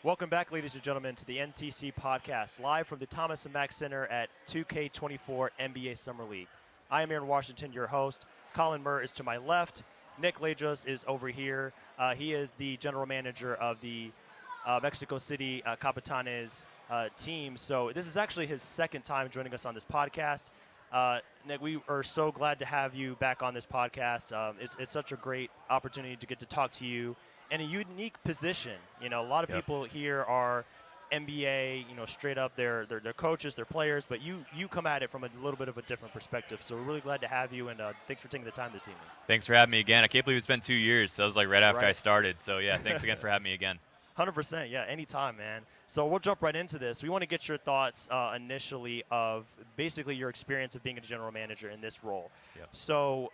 Welcome back, ladies and gentlemen, to the NTC podcast, live from the Thomas & Mack Center at 2K24 NBA Summer League. I am Aaron Washington, your host. Colin Murr is to my left. Nick Lagios is over here. He is the general manager of the Mexico City Capitanes team. So this is actually his second time joining us on this podcast. Nick, we are so glad to have you back on this podcast. It's such a great opportunity to get to talk to you in a unique position. You know, a lot of people here are NBA, straight up, they're coaches, they're players, but you come at it from a little bit of a different perspective. So we're really glad to have you, and thanks for taking the time this evening. Thanks for having me again. I can't believe it's been 2 years. So that was like right after I started. So, yeah, thanks again for having me again. 100%, yeah, anytime, man. So we'll jump right into this. We want to get your thoughts initially of basically your experience of being a general manager in this role. Yep. So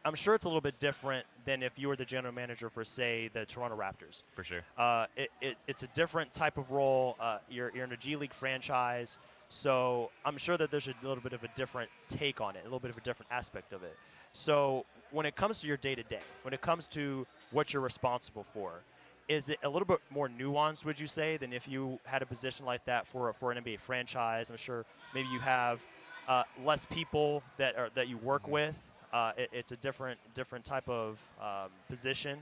I'm sure it's a little bit different than if you were the general manager for, say, the Toronto Raptors. For sure. It's a different type of role. You're in a G League franchise, so I'm sure that there's a little bit of a different take on it, a little bit of a different aspect of it. So when it comes to your day-to-day, when it comes to what you're responsible for, is it a little bit more nuanced, would you say, than if you had a position like that for an NBA franchise? I'm sure maybe you have less people that you work with. It's a different type of position,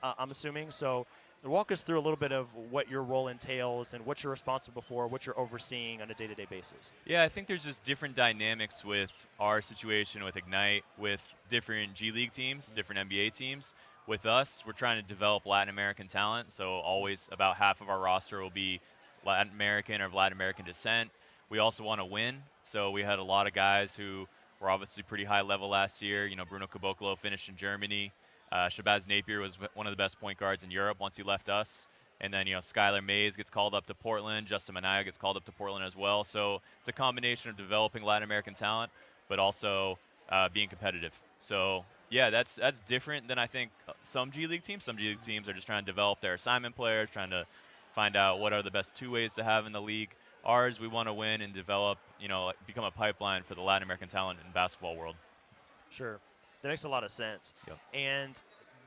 I'm assuming. So walk us through a little bit of what your role entails and what you're responsible for, what you're overseeing on a day-to-day basis. Yeah, I think there's just different dynamics with our situation with Ignite, with different G League teams, different NBA teams. With us, we're trying to develop Latin American talent, so always about half of our roster will be Latin American or of Latin American descent. We also want to win, so we had a lot of guys who were obviously pretty high level last year. Bruno Caboclo finished in Germany. Shabazz Napier was one of the best point guards in Europe once he left us. And then, Skylar Mays gets called up to Portland. Justin Minaya gets called up to Portland as well. So it's a combination of developing Latin American talent, but also being competitive. So, yeah, that's different than I think some G League teams. Some G League teams are just trying to develop their assignment players, trying to find out what are the best two ways to have in the league. Ours, we want to win and develop, become a pipeline for the Latin American talent in basketball world. Sure. That makes a lot of sense. Yep. And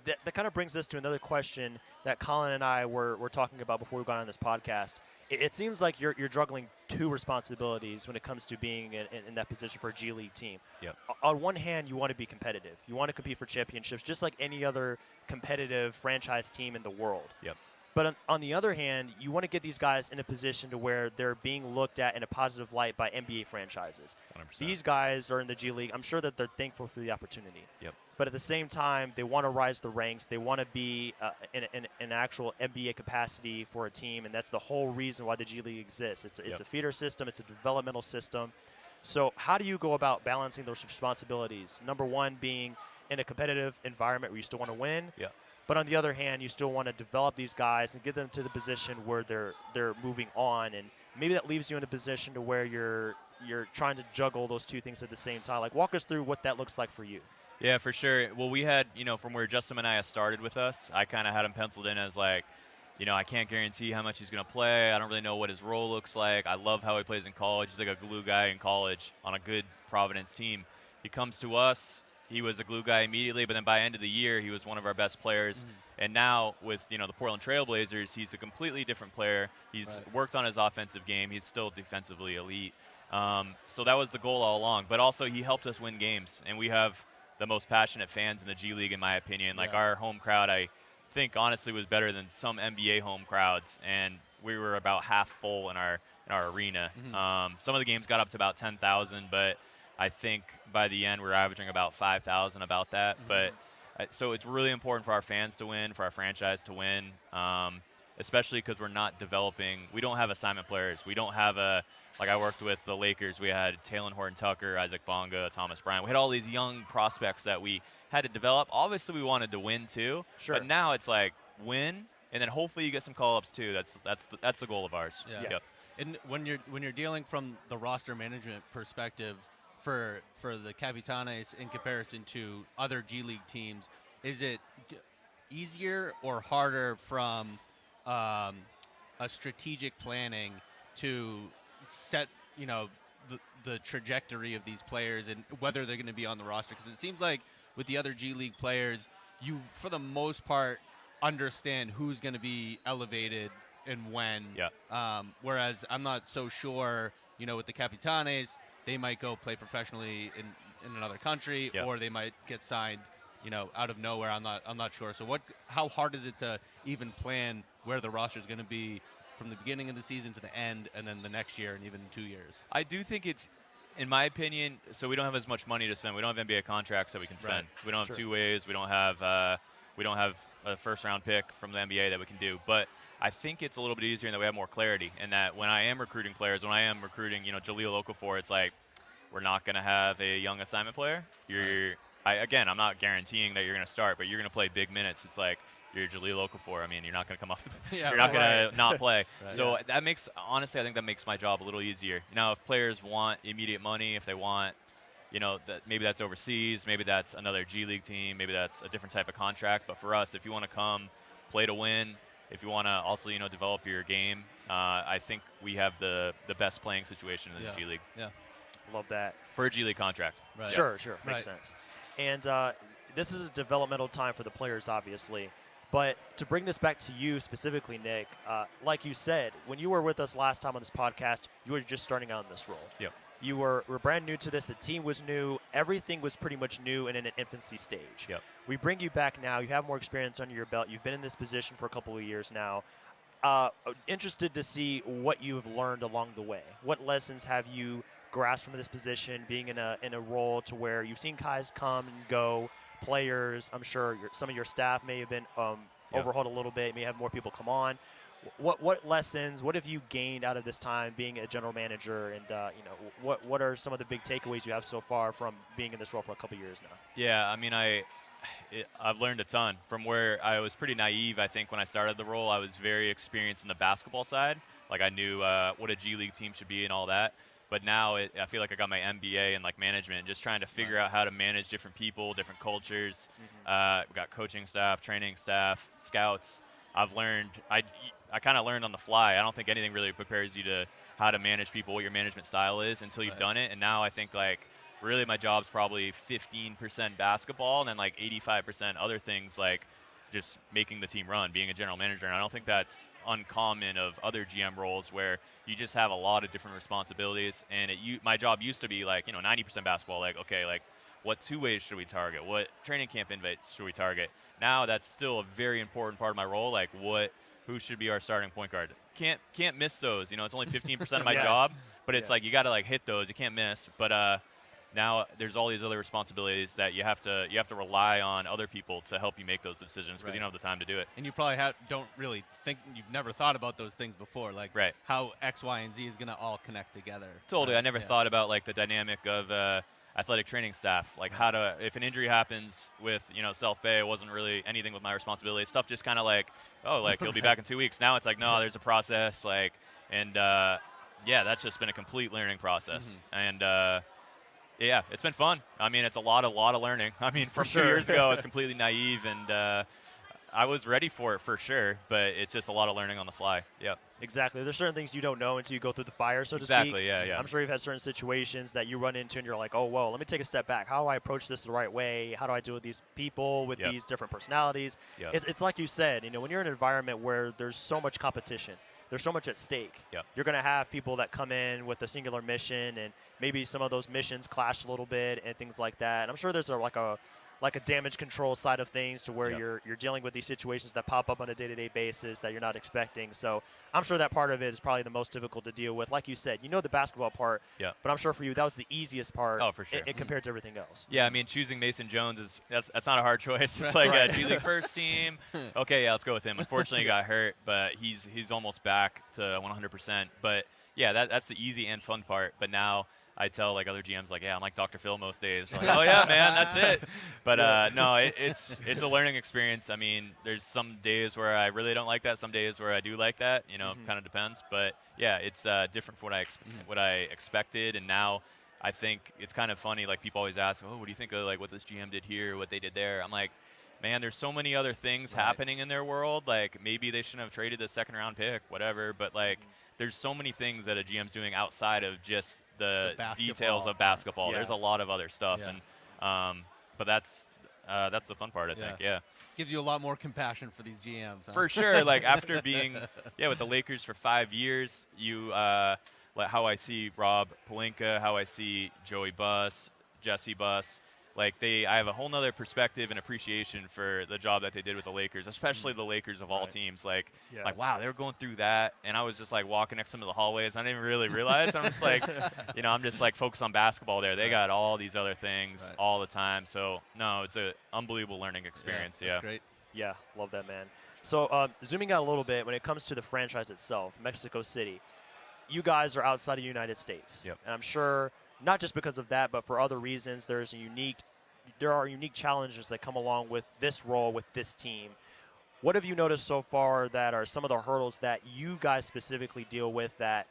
that kind of brings us to another question that Colin and I were talking about before we got on this podcast. It seems like you're juggling two responsibilities when it comes to being in that position for a G League team. Yep. On one hand, you want to be competitive. You want to compete for championships just like any other competitive franchise team in the world. Yep. But on the other hand, you want to get these guys in a position to where they're being looked at in a positive light by NBA franchises. 100%. These guys are in the G League. I'm sure that they're thankful for the opportunity. Yep. But at the same time, they want to rise the ranks. They want to be in an actual NBA capacity for a team, and that's the whole reason why the G League exists. It's a feeder system. It's a developmental system. So how do you go about balancing those responsibilities? Number one, being in a competitive environment where you still want to win. Yeah. But on the other hand, you still want to develop these guys and get them to the position where they're moving on, and maybe that leaves you in a position to where you're trying to juggle those two things at the same time. Like, walk us through what that looks like for you. Yeah, for sure. Well, we had, from where Justin Minaya started with us, I kind of had him penciled in as like, I can't guarantee how much he's going to play. I don't really know what his role looks like. I love how he plays in college. He's like a glue guy in college on a good Providence team. He comes to us. He was a glue guy immediately, but then by end of the year, he was one of our best players. Mm-hmm. And now with, the Portland Trailblazers, he's a completely different player. He's worked on his offensive game. He's still defensively elite. So that was the goal all along. But also he helped us win games. And we have the most passionate fans in the G League, in my opinion. Like our home crowd, I think, honestly, was better than some NBA home crowds. And we were about half full in our arena. Mm-hmm. Some of the games got up to about 10,000, but I think by the end we're averaging about 5,000, about that. Mm-hmm. But so it's really important for our fans to win, for our franchise to win, especially because we're not developing. We don't have assignment players. We don't have like I worked with the Lakers. We had Talen Horton-Tucker, Isaac Bonga, Thomas Bryant. We had all these young prospects that we had to develop. Obviously, we wanted to win too. Sure. But now it's like win, and then hopefully you get some call-ups too. That's the goal of ours. Yeah. Yep. And when you're dealing from the roster management perspective, for the Capitanes in comparison to other G League teams, is it easier or harder from a strategic planning to set the trajectory of these players and whether they're going to be on the roster? Because it seems like with the other G League players, you for the most part understand who's going to be elevated and when. Yeah. Whereas I'm not so sure, with the Capitanes, they might go play professionally in another country, Yeah. or they might get signed, out of nowhere. I'm not sure. So how hard is it to even plan where the roster is going to be from the beginning of the season to the end, and then the next year and even 2 years? I do think it's, in my opinion, so we don't have as much money to spend. We don't have NBA contracts that we can spend. Right. We don't have Sure. two ways. We don't have a first-round pick from the NBA that we can do. But I think it's a little bit easier in that we have more clarity. And that when I am recruiting players, when I am recruiting, Jahlil Okafor, it's like we're not going to have a young assignment player. I'm not guaranteeing that you're going to start, but you're going to play big minutes. It's like you're Jahlil Okafor. I mean, you're not going to come off you're not going to not play. Right. So that makes, honestly, I think that makes my job a little easier. Now, if players want immediate money, if they want, that maybe that's overseas, maybe that's another G League team, maybe that's a different type of contract. But for us, if you want to come play to win, if you want to also, develop your game, I think we have the best playing situation in the G League. Yeah. Love that. For a G League contract. Right. Sure, makes Right. sense. And this is a developmental time for the players, obviously. But to bring this back to you specifically, Nick, like you said, when you were with us last time on this podcast, you were just starting out in this role. Yep. You were brand new to this. The team was new. Everything was pretty much new and in an infancy stage. Yep. We bring you back now. You have more experience under your belt. You've been in this position for a couple of years now. Interested to see what you've learned along the way. What lessons have you grasped from this position, being in a role to where you've seen guys come and go, players, I'm sure some of your staff may have been overhauled a little bit, may have more people come on. What lessons, what have you gained out of this time being a general manager, and what are some of the big takeaways you have so far from being in this role for a couple of years now? Yeah, I mean, I've learned a ton from where I was pretty naive. I think when I started the role, I was very experienced in the basketball side. Like I knew what a G League team should be and all that. But now I feel like I got my MBA in like management, just trying to figure out how to manage different people, different cultures. We got coaching staff, training staff, scouts. I've learned. I kind of learned on the fly. I don't think anything really prepares you to how to manage people, what your management style is until you've done it. And now I think like really my job's probably 15% basketball and then like 85% other things like just making the team run, being a general manager. And I don't think that's uncommon of other GM roles where you just have a lot of different responsibilities. And my job used to be like, 90% basketball, like, okay, like what two ways should we target? What training camp invites should we target? Now that's still a very important part of my role. Like who should be our starting point guard? Can't miss those. It's only 15% of my job, but it's like you got to like hit those. You can't miss. But now there's all these other responsibilities that you have to rely on other people to help you make those decisions because you don't have the time to do it. And you probably don't really think, you've never thought about those things before, like how X, Y, and Z is going to all connect together. Totally. I never thought about like the dynamic of athletic training staff, like if an injury happens with South Bay, it wasn't really anything with my responsibility. Stuff just kind of like, he'll be back in 2 weeks. Now it's like, no, there's a process, like, and that's just been a complete learning process. And yeah, it's been fun. I mean, it's a lot of learning. I mean, from 2 years ago, I was completely naive, and I was ready for it for sure, but it's just a lot of learning on the fly. Yeah. Exactly. There's certain things you don't know until you go through the fire, so to speak. Exactly, yeah. I'm sure you've had certain situations that you run into and you're like, oh, whoa, let me take a step back. How do I approach this the right way? How do I deal with these people with these different personalities? It's like you said, when you're in an environment where there's so much competition, there's so much at stake. You're going to have people that come in with a singular mission, and maybe some of those missions clash a little bit and things like that. And I'm sure there's like a damage control side of things to where you're dealing with these situations that pop up on a day-to-day basis that you're not expecting. So I'm sure that part of it is probably the most difficult to deal with. Like you said, the basketball part, but I'm sure for you that was the easiest part for sure. compared to everything else. Yeah, I mean, choosing Mason Jones that's not a hard choice. It's like a G League first team. Okay, let's go with him. Unfortunately, he got hurt, but he's almost back to 100%. But yeah, that's the easy and fun part. But now I tell like other GMs like, I'm like Dr. Phil most days. Like, oh yeah, man, that's it. But no, it's a learning experience. I mean, there's some days where I really don't like that. Some days where I do like that. Kind of depends. But yeah, it's different from what I expected. And now I think it's kind of funny. Like people always ask, what do you think of like what this GM did here, what they did there? I'm like, man, there's so many other things happening in their world. Like maybe they shouldn't have traded the second round pick, whatever. But like. There's so many things that a GM's doing outside of just the details of basketball. There's a lot of other stuff, and but that's that's the fun part, I think. Yeah. Gives you a lot more compassion for these GMs. Huh? For sure. Like after being, with the Lakers for 5 years, like how I see Rob Pelinka, how I see Joey Buss, Jesse Buss. Like I have a whole nother perspective and appreciation for the job that they did with the Lakers, especially the Lakers of all teams. Like, wow, they were going through that, and I was just like walking next to them in the hallways. I didn't even really realize. I'm just like, I'm just like focused on basketball there. They got all these other things all the time. So no, it's an unbelievable learning experience. That's great. Yeah, love that, man. So zooming out a little bit, when it comes to the franchise itself, Mexico City, you guys are outside of the United States, and I'm sure. Not just because of that, but for other reasons, there are unique challenges that come along with this role with this team. What have you noticed so far that are some of the hurdles that you guys specifically deal with that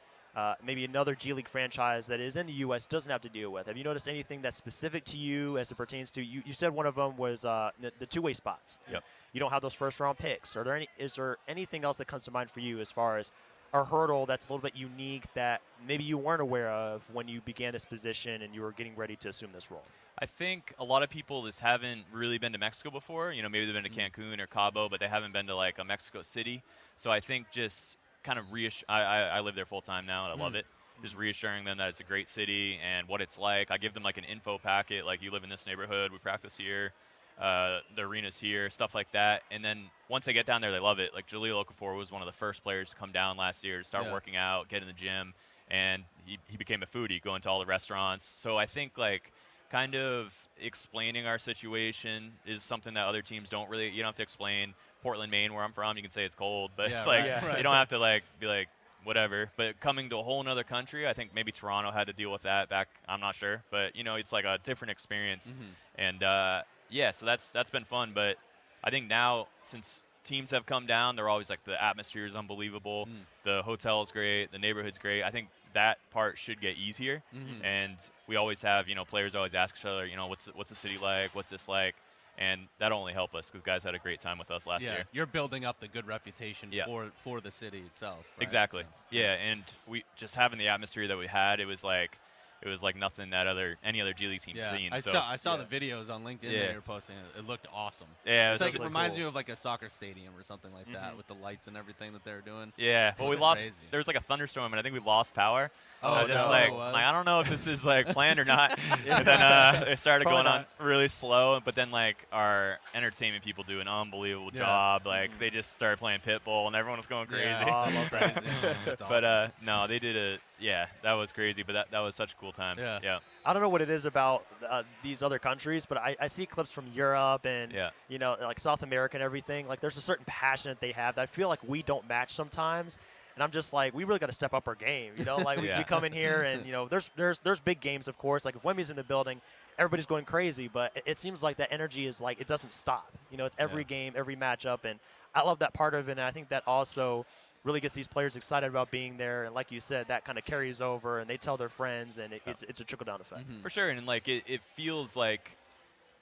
maybe another G League franchise that is in the U.S. doesn't have to deal with? Have you noticed anything that's specific to you as it pertains to you? You said one of them was the two-way spots. Yep. You don't have those first-round picks. Is there anything else that comes to mind for you as far as a hurdle that's a little bit unique that maybe you weren't aware of when you began this position and you were getting ready to assume this role? I think a lot of people just haven't really been to Mexico before. Maybe they've been to Cancun or Cabo, but they haven't been to like a Mexico City. So I think just kind of I live there full time now and I love it. Just reassuring them that it's a great city and what it's like. I give them like an info packet, like you live in this neighborhood, we practice here. The arena's here, stuff like that. And then once they get down there, they love it. Like Jaleel Okafor was one of the first players to come down last year to start working out, get in the gym, and he became a foodie, going to all the restaurants. So I think like kind of explaining our situation is something that other teams don't really, you don't have to explain. Portland, Maine, where I'm from, you can say it's cold, but it's like you don't have to like be like whatever. But coming to a whole other country, I think maybe Toronto had to deal with that back, I'm not sure. But, it's like a different experience. And so that's been fun, but I think now since teams have come down, they're always like the atmosphere is unbelievable, the hotel's great, the neighborhood's great. I think that part should get easier, and we always have players always ask each other, what's the city like, what's this like, and that'll only help us because guys had a great time with us last year. You're building up the good reputation for the city itself. Right? Exactly. So, and we just having the atmosphere that we had, it was like nothing that any other G League team's seen. I saw the videos on LinkedIn that you were posting. It looked awesome. Yeah, it really reminds cool. me of like a soccer stadium or something like that with the lights and everything that they're doing. Yeah, but we lost. Crazy. There was like a thunderstorm, and I think we lost power. I don't know if this is like planned or not. And then it started going on really slow, but then like our entertainment people do an unbelievable job. Like they just started playing Pitbull, and everyone was going crazy. Yeah, I love that. That's awesome. But no, they did that was crazy. But that was such a cool time. Yeah. I don't know what it is about these other countries, but I see clips from Europe and like South America and everything. Like there's a certain passion that they have that I feel like we don't match sometimes. And I'm just like, we really got to step up our game, Like we come in here and there's big games, of course. Like if Wemby's in the building, everybody's going crazy. But it seems like that energy is like it doesn't stop. It's every game, every matchup, and I love that part of it. And I think that also really gets these players excited about being there. And like you said, that kind of carries over, and they tell their friends, and it's a trickle down effect. For sure, and like it feels like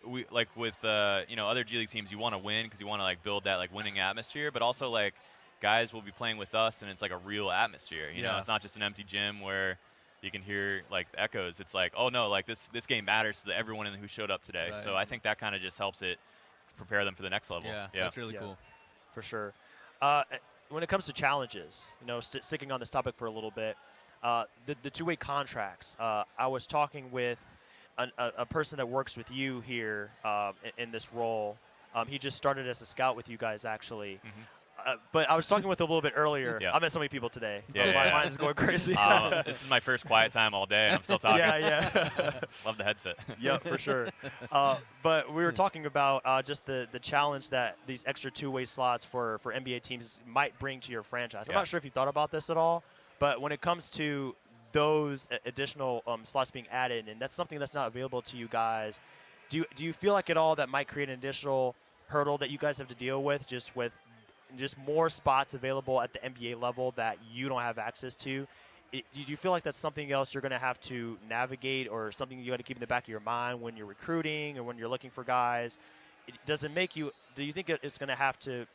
we like with other G League teams, you want to win because you want to like build that like winning atmosphere, but also like guys will be playing with us, and it's like a real atmosphere. It's not just an empty gym where you can hear like the echoes. It's like, oh no, like this game matters to everyone who showed up today. Right. So I think that kind of just helps it prepare them for the next level. Yeah. That's really cool. For sure. When it comes to challenges, sticking on this topic for a little bit, the two-way contracts. I was talking with a person that works with you here in this role. He just started as a scout with you guys, actually. But I was talking with him a little bit earlier. I met so many people today. My mind is going crazy. This is my first quiet time all day. I'm still talking. Love the headset. Yeah, for sure. But we were talking about just the challenge that these extra two-way slots for NBA teams might bring to your franchise. I'm not sure if you thought about this at all, but when it comes to those additional slots being added, and that's something that's not available to you guys, do you feel like at all that might create an additional hurdle that you guys have to deal with just more spots available at the NBA level that you don't have access to? Do you feel like that's something else you're going to have to navigate, or something you got to keep in the back of your mind when you're recruiting or when you're looking for guys? Do you think it's going to have to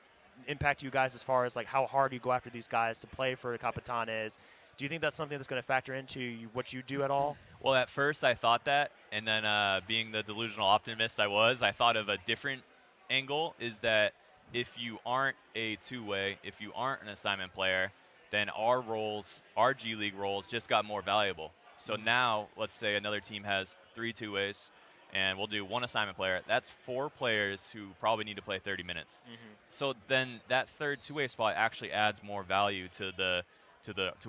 impact you guys as far as like how hard you go after these guys to play for the Capitanes? Do you think that's something that's going to factor into what you do at all? Well, at first I thought that, and then being the delusional optimist I thought of a different angle, is that if you aren't a two-way, if you aren't an assignment player, then our roles, our G League roles, just got more valuable. So now, let's say another team has 3 two-ways, and we'll do 1 assignment player. That's 4 players who probably need to play 30 minutes. So then that third two-way spot actually adds more value to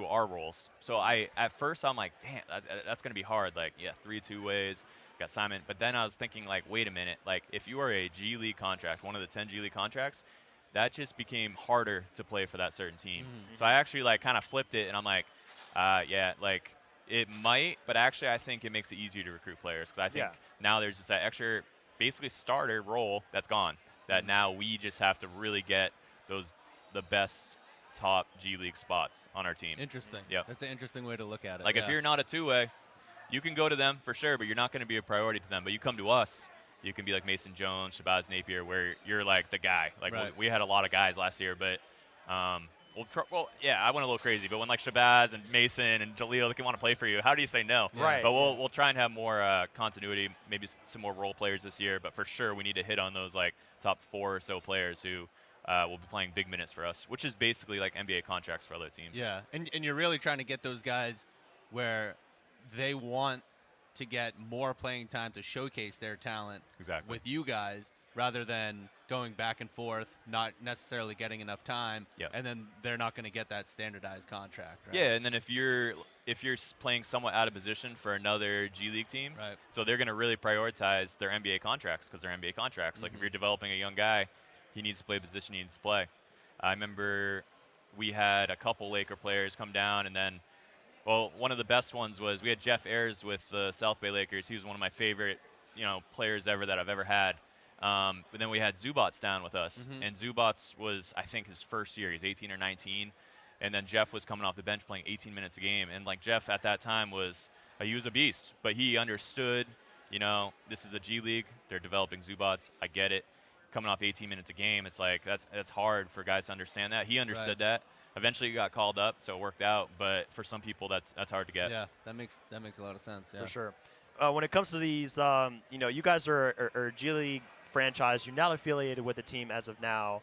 our roles. So at first I'm like, damn, that's going to be hard. Like, yeah, 3 two-ways, got assignment. But then I was thinking, like, wait a minute. Like, if you are a G League contract, one of the 10 G League contracts, that just became harder to play for that certain team. So I actually, like, kind of flipped it, and I'm like, yeah, like, it might, but actually I think it makes it easier to recruit players, because I think now there's just that extra, basically starter role that's gone, that now we just have to really get the best top G League spots on our team. Interesting. Yep. That's an interesting way to look at it. Like, if you're not a two-way, you can go to them for sure, but you're not going to be a priority to them. But you come to us, you can be like Mason Jones, Shabazz Napier, where you're like the guy. Like, we had a lot of guys last year, but I went a little crazy. But when like Shabazz and Mason and Jaleel, they want to play for you, how do you say no? Right. But we'll try and have more continuity, maybe some more role players this year. But for sure, we need to hit on those like top 4 or so players who will be playing big minutes for us, which is basically like NBA contracts for other teams. Yeah, and you're really trying to get those guys where they want to get more playing time to showcase their talent with you guys, rather than going back and forth, not necessarily getting enough time, and then they're not going to get that standardized contract. Right? Yeah, and then if you're playing somewhat out of position for another G League team, so they're going to really prioritize their NBA contracts, because they're NBA contracts. Like, if you're developing a young guy, he needs to play the position he needs to play. I remember we had a couple Laker players come down, and then, well, one of the best ones was we had Jeff Ayers with the South Bay Lakers. He was one of my favorite, players ever that I've ever had. But then we had Zubats down with us, and Zubats was, I think, his first year. He's 18 or 19, and then Jeff was coming off the bench playing 18 minutes a game. And like, Jeff at that time he was a beast, but he understood, this is a G League. They're developing Zubats. I get it. Coming off 18 minutes a game, it's like that's hard for guys to understand that. He understood that. Eventually, he got called up, so it worked out. But for some people, that's hard to get. Yeah, that makes a lot of sense. Yeah. For sure. When it comes to these, you guys are a G League franchise. You're not affiliated with the team as of now.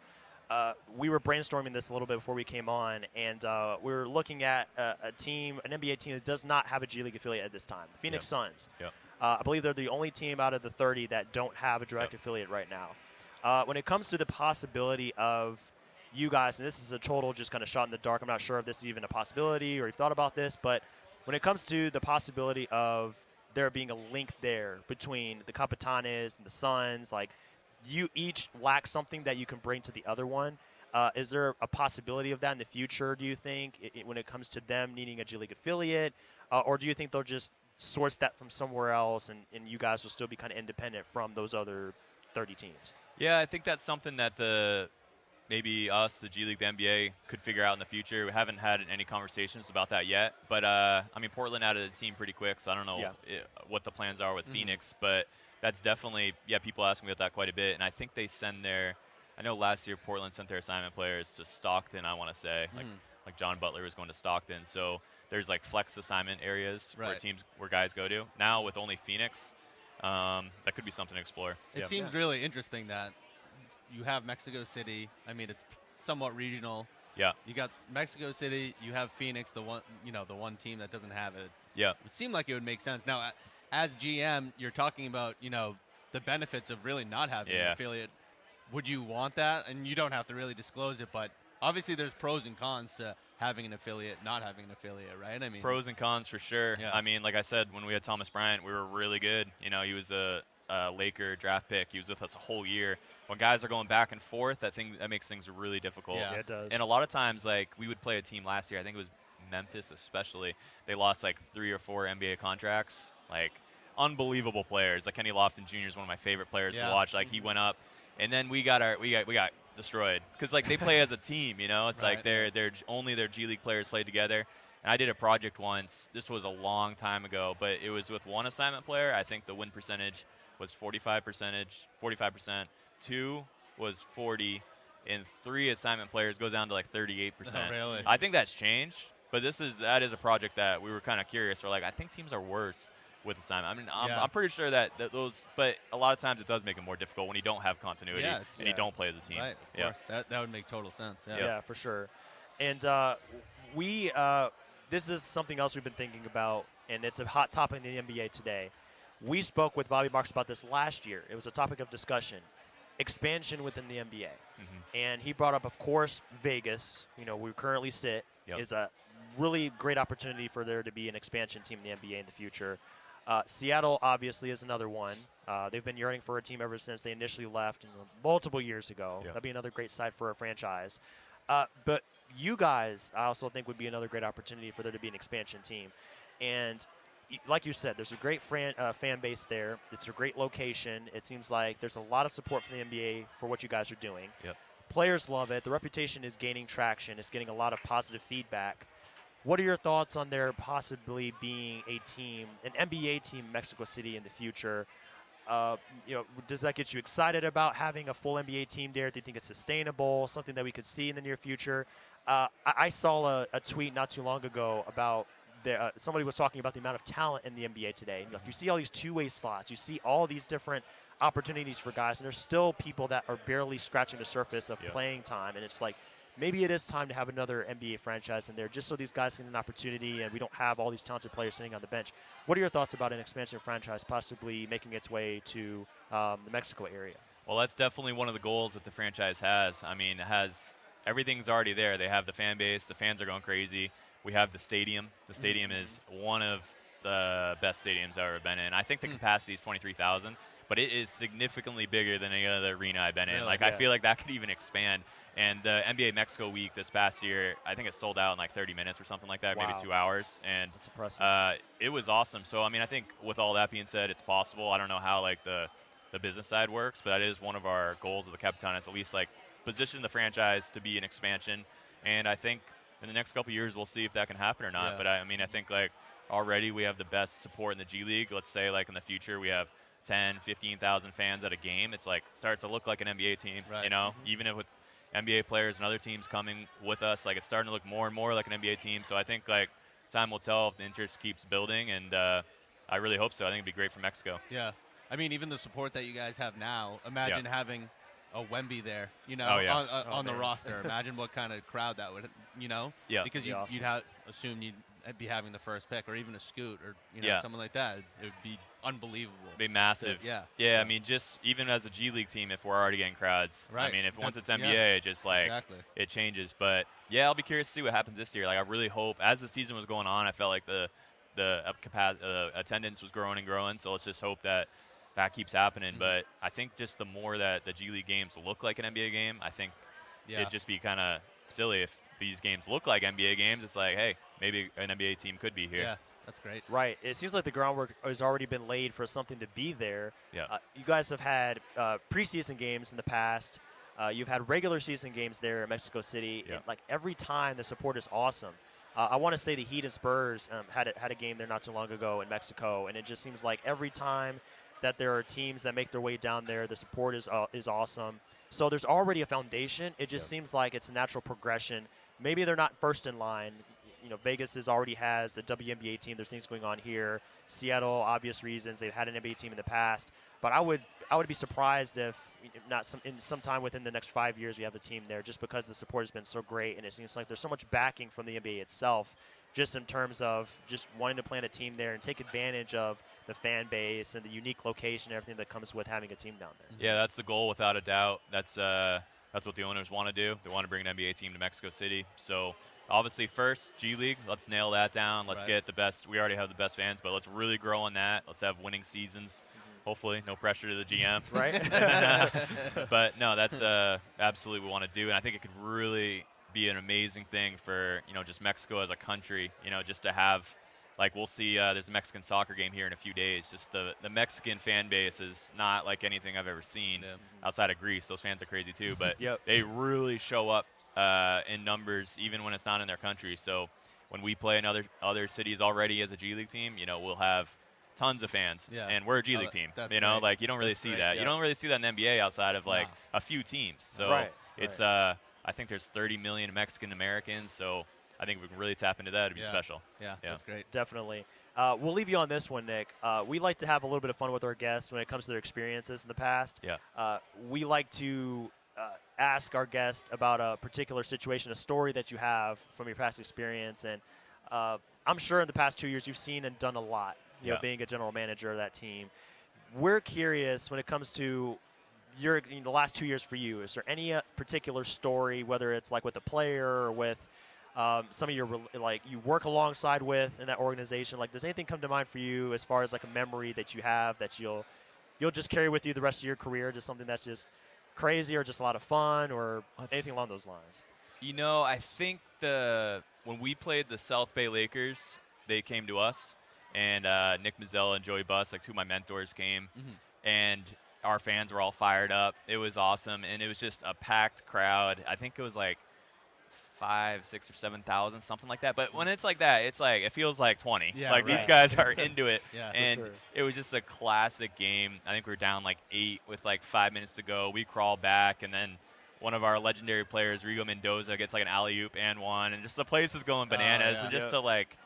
We were brainstorming this a little bit before we came on, and we were looking at an NBA team that does not have a G League affiliate at this time, the Phoenix Suns. I believe they're the only team out of the 30 that don't have a direct affiliate right now. When it comes to the possibility of you guys, and this is a total just kind of shot in the dark, I'm not sure if this is even a possibility or you've thought about this, but when it comes to the possibility of there being a link there between the Capitanes and the Suns, like, you each lack something that you can bring to the other one. Is there a possibility of that in the future, do you think, when it comes to them needing a G League affiliate? Or do you think they'll just source that from somewhere else and you guys will still be kind of independent from those other 30 teams? Yeah, I think that's something that maybe us, the G League, the NBA, could figure out in the future. We haven't had any conversations about that yet. But, Portland added a team pretty quick, so I don't know what the plans are with Phoenix. But that's definitely, people ask me about that quite a bit. And I think they send I know last year Portland sent their assignment players to Stockton, I want to say. Like John Butler was going to Stockton. So there's, like, flex assignment areas where guys go to. Now with only Phoenix, that could be something to explore. It seems really interesting that you have Mexico City. I mean, it's somewhat regional. Yeah. You got Mexico City. You have Phoenix, the one team that doesn't have it. Yeah. It would seem like it would make sense. Now, as GM, you're talking about, the benefits of really not having an affiliate. Would you want that? And you don't have to really disclose it, but obviously there's pros and cons to having an affiliate, not having an affiliate, right? I mean, pros and cons for sure. Yeah. I mean, like I said, when we had Thomas Bryant, we were really good. He was a Laker draft pick. He was with us a whole year. When guys are going back and forth, that makes things really difficult. Yeah, it does. And a lot of times, like, we would play a team last year. I think it was Memphis especially. They lost like 3 or 4 NBA contracts. Like, unbelievable players. Like Kenny Lofton Jr. is one of my favorite players to watch. Like, he went up, and then we got destroyed because, like, they play as a team. It's like they're only their G League players played together. And I did a project once. This was a long time ago, but it was with one assignment player. I think the win percentage was 45%. 2 was 40, and 3 assignment players goes down to like 38%. Oh, really? I think that's changed. But that is a project that we were kind of curious. We're like, I think teams are worse with the time. I mean, I'm pretty sure that those, but a lot of times it does make it more difficult when you don't have continuity and you don't play as a team. Right, of course. That would make total sense. Yeah, for sure. And this is something else we've been thinking about, and it's a hot topic in the NBA today. We spoke with Bobby Marks about this last year. It was a topic of discussion. Expansion within the NBA. And he brought up, of course, Vegas, where we currently sit, is a really great opportunity for there to be an expansion team in the NBA in the future. Seattle, obviously, is another one. They've been yearning for a team ever since they initially left multiple years ago. That'd be another great site for a franchise. But you guys, I also think, would be another great opportunity for there to be an expansion team. And like you said, there's a great fan base there. It's a great location. It seems like there's a lot of support from the NBA for what you guys are doing. Players love it. The reputation is gaining traction. It's getting a lot of positive feedback. What are your thoughts on there possibly being a team, an NBA team, Mexico City in the future? Does that get you excited about having a full NBA team there? Do you think it's sustainable, something that we could see in the near future? I saw a tweet not too long ago about somebody was talking about the amount of talent in the NBA today. You see all these two-way slots. You see all these different opportunities for guys, and there's still people that are barely scratching the surface of playing time. And it's like, maybe it is time to have another NBA franchise in there just so these guys get an opportunity and we don't have all these talented players sitting on the bench. What are your thoughts about an expansion franchise possibly making its way to the Mexico area? Well, that's definitely one of the goals that the franchise has. I mean, everything's already there. They have the fan base. The fans are going crazy. We have the stadium. The stadium is one of the best stadiums I've ever been in. I think the capacity is 23,000, but it is significantly bigger than any other arena I've been in. I feel like that could even expand. And the NBA Mexico week this past year, I think it sold out in like 30 minutes or something like that, maybe 2 hours. And that's impressive. It was awesome. So, I mean, I think with all that being said, it's possible. I don't know how the business side works, but that is one of our goals of the Capitanes, at least position the franchise to be an expansion. And I think in the next couple of years, we'll see if that can happen or not. But I think already we have the best support in the G League. Let's say in the future we have 10, 15,000 fans at a game. It's starts to look like an NBA team, even if with NBA players and other teams coming with us, it's starting to look more and more like an NBA team. So I think time will tell if the interest keeps building, and I really hope so. I think it'd be great for Mexico. Yeah. I mean, even the support that you guys have now, imagine having a Wemby there, on the roster. Imagine what kind of crowd that would, because you'd assume you'd be having the first pick, or even a Scoot, or something like that. It would be unbelievable. It'd be massive. I mean, just even as a G League team, if we're already getting crowds, I mean, once it's NBA, it just it changes. But I'll be curious to see what happens this year. I really hope, as the season was going on, I felt like the attendance was growing and growing. So let's just hope that keeps happening. But I think just the more that the G League games look like an NBA game, I think it'd just be kind of silly if these games look like NBA games. It's hey, maybe an NBA team could be here. Yeah, that's great. Right. It seems like the groundwork has already been laid for something to be there. Yeah. You guys have had preseason games in the past. You've had regular season games there in Mexico City. Yeah. And, every time, the support is awesome. I want to say the Heat and Spurs had a game there not too long ago in Mexico, and it just seems like every time that there are teams that make their way down there, the support is awesome. So there's already a foundation. It just seems like it's a natural progression. Maybe they're not first in line. Vegas already has a WNBA team. There's things going on here. Seattle, obvious reasons, they've had an NBA team in the past. But I would be surprised if sometime within the next 5 years we have a team there, just because the support has been so great, and it seems like there's so much backing from the NBA itself, just in terms of just wanting to plant a team there and take advantage of the fan base and the unique location and everything that comes with having a team down there. Yeah, that's the goal without a doubt. That's what the owners want to do. They want to bring an NBA team to Mexico City. So obviously first, G League, let's nail that down. Let's get the best. We already have the best fans, but let's really grow on that. Let's have winning seasons. Hopefully, no pressure to the GM. Right. But no, that's absolutely what we want to do. And I think it could really be an amazing thing for, just Mexico as a country, just to have, we'll see there's a Mexican soccer game here in a few days. Just the Mexican fan base is not like anything I've ever seen outside of Greece. Those fans are crazy too, but they really show up in numbers even when it's not in their country. So when we play in other cities already as a G League team, we'll have tons of fans, and we're a G League team. You don't really see that. You don't really see that in the NBA outside of a few teams. So it's I think there's 30 million Mexican Americans. So I think if we can really tap into that, it'd be special. Yeah, that's great. Definitely. We'll leave you on this one, Nick. We like to have a little bit of fun with our guests when it comes to their experiences in the past. Yeah. We like to ask our guests about a particular situation, a story that you have from your past experience. And I'm sure in the past 2 years you've seen and done a lot, you know, being a general manager of that team. We're curious when it comes to the last 2 years for you. Is there any particular story, whether it's like with a player or with some of your you work alongside with in that organization? Like, does anything come to mind for you as far as like a memory that you have that you'll just carry with you the rest of your career? Just something that's just crazy or just a lot of fun or anything along those lines? You know, I think when we played the South Bay Lakers, they came to us, and Nick Mazzella and Joey Buss, like two of my mentors, came, and our fans were all fired up. It was awesome, and it was just a packed crowd. I think it was like 5,000, 6,000 or 7,000, something like that. But when it's like that, it's like it feels like 20. Yeah, like these guys are into it. And sure. It was just a classic game. I think we were down like 8 with like 5 minutes to go. We crawl back, and then one of our legendary players, Rigo Mendoza, gets like an alley-oop and one, and just the place is going bananas. And just to like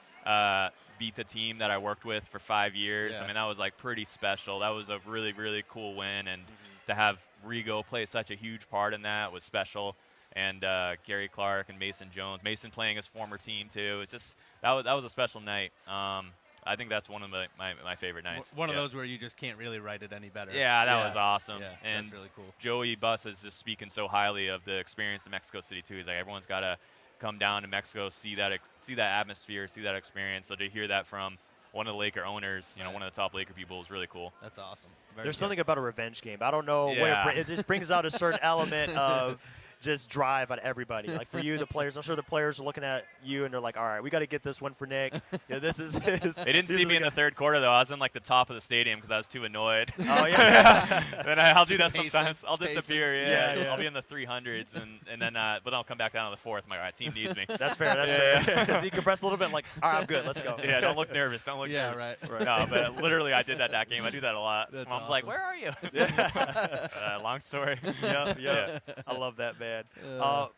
beat the team that I worked with for 5 years, I mean, that was like pretty special. That was a really, really cool win, and to have Rigo play such a huge part in that was special. And Gary Clark and Mason Jones. Mason playing his former team, too. It's just that was a special night. I think that's one of my favorite nights. One of those where you just can't really write it any better. Yeah, that was awesome. Yeah, and that's really cool. Joey Buss is just speaking so highly of the experience in Mexico City, too. He's like, everyone's got to come down to Mexico, see that atmosphere, see that experience. So to hear that from one of the Laker owners, one of the top Laker people, is really cool. That's awesome. There's something about a revenge game. I don't know what it just brings out a certain element of just drive on everybody. Like for you, the players, I'm sure the players are looking at you and they're like, all right, we got to get this one for Nick. This is his. They didn't see me in the third quarter, though. I was in like the top of the stadium because I was too annoyed. Oh, yeah. And I'll do that sometimes. I'll disappear. Yeah. I'll be in the 300s, and then but I'll come back down to the fourth. I'm like, all right, team needs me. That's fair. That's fair. Decompress a little bit. Like, all right, I'm good. Let's go. Yeah, don't look nervous. Don't look nervous. Right. No, but literally, I did that game. I do that a lot. That's Mom's awesome. like, where are you? Long story. Yeah. I love that, man.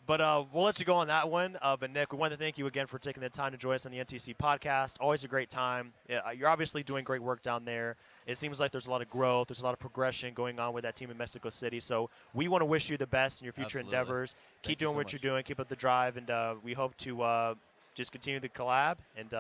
But we'll let you go on that one. But, Nick, we want to thank you again for taking the time to join us on the NTC podcast. Always a great time. You're obviously doing great work down there. It seems like there's a lot of growth. There's a lot of progression going on with that team in Mexico City. So we want to wish you the best in your future endeavors. Keep doing what you're doing. Keep up the drive. And we hope to just continue the collab and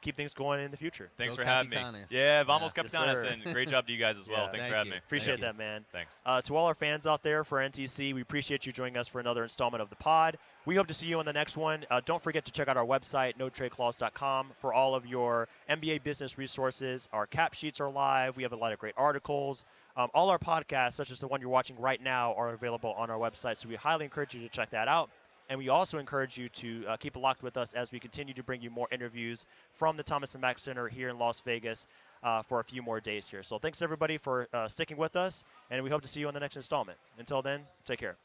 keep things going in the future. Thanks Go for having me. Capitanes. Yeah, Vamos Yes, Capitanes, sir. and great job to you guys as well. Yeah. Thanks Thank for having you. me. Appreciate that, man. Thanks. To all our fans out there for NTC, we appreciate you joining us for another installment of the pod. We hope to see you on the next one. Don't forget to check out our website, notradeclause.com, for all of your NBA business resources. Our cap sheets are live. We have a lot of great articles. All our podcasts, such as the one you're watching right now, are available on our website, so we highly encourage you to check that out. And we also encourage you to keep it locked with us as we continue to bring you more interviews from the Thomas & Mack Center here in Las Vegas for a few more days here. So thanks, everybody, for sticking with us, and we hope to see you on the next installment. Until then, take care.